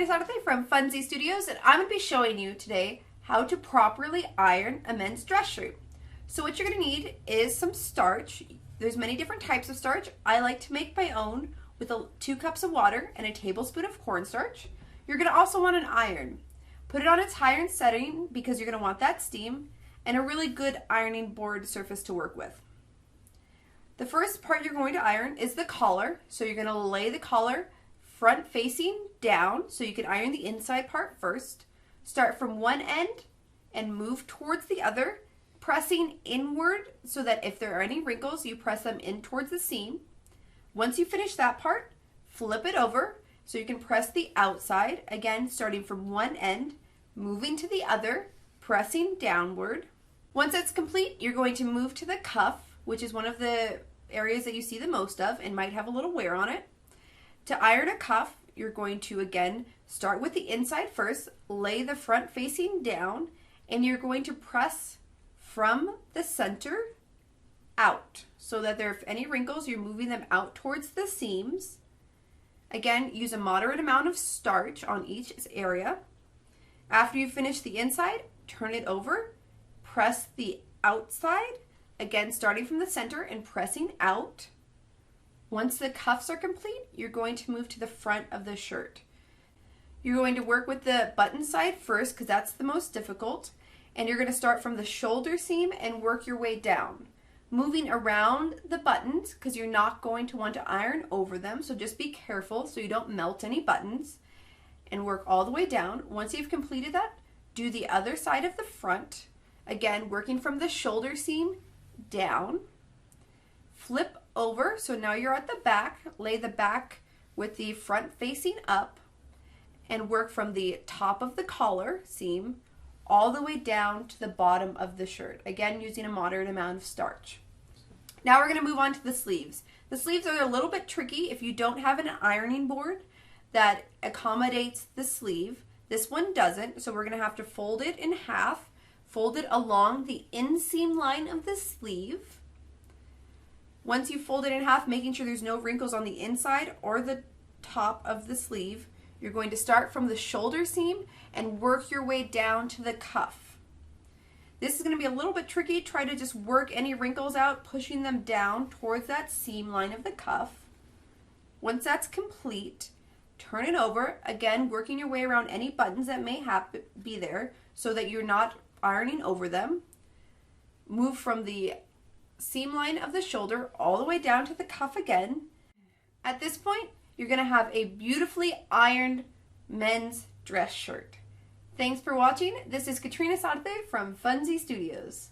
Katrina Sarate from Funzy Studios, and I'm going to be showing you today how to properly iron a men's dress shirt. So what you're going to need is some starch. There's many different types of starch. I like to make my own with 2 cups of water and a tablespoon of cornstarch. You're going to also want an iron. Put it on its high iron setting because you're going to want that steam and a really good ironing board surface to work with. The first part you're going to iron is the collar. So you're going to lay the collar front facing down so you can iron the inside part first. Start from one end and move towards the other, pressing inward so that if there are any wrinkles, you press them in towards the seam. Once you finish that part, flip it over so you can press the outside, again starting from one end, moving to the other, pressing downward. Once that's complete, you're going to move to the cuff, which is one of the areas that you see the most of and might have a little wear on it. To iron a cuff, you're going to again start with the inside first, lay the front facing down, and you're going to press from the center out so that there are any wrinkles, you're moving them out towards the seams. Again, use a moderate amount of starch on each area. After you finish the inside, turn it over, press the outside, again starting from the center and pressing out. Once the cuffs are complete, you're going to move to the front of the shirt. You're going to work with the button side first because that's the most difficult, and you're going to start from the shoulder seam and work your way down, moving around the buttons because you're not going to want to iron over them, so just be careful so you don't melt any buttons, and work all the way down. Once you've completed that, do the other side of the front, again working from the shoulder seam down. Flip over, so now you're at the back, lay the back with the front facing up and work from the top of the collar seam all the way down to the bottom of the shirt, again using a moderate amount of starch. Now we're going to move on to the sleeves. The sleeves are a little bit tricky if you don't have an ironing board that accommodates the sleeve. This one doesn't, so we're going to have to fold it in half, fold it along the inseam line of the sleeve. Once you fold it in half, making sure there's no wrinkles on the inside or the top of the sleeve, you're going to start from the shoulder seam and work your way down to the cuff. This is going to be a little bit tricky. Try to just work any wrinkles out, pushing them down towards that seam line of the cuff. Once that's complete, turn it over, again working your way around any buttons that may be there so that you're not ironing over them. Move from the seam line of the shoulder all the way down to the cuff again. At this point, you're going to have a beautifully ironed men's dress shirt. Thanks for watching. This is Katrina Sarate from Funzy Studios.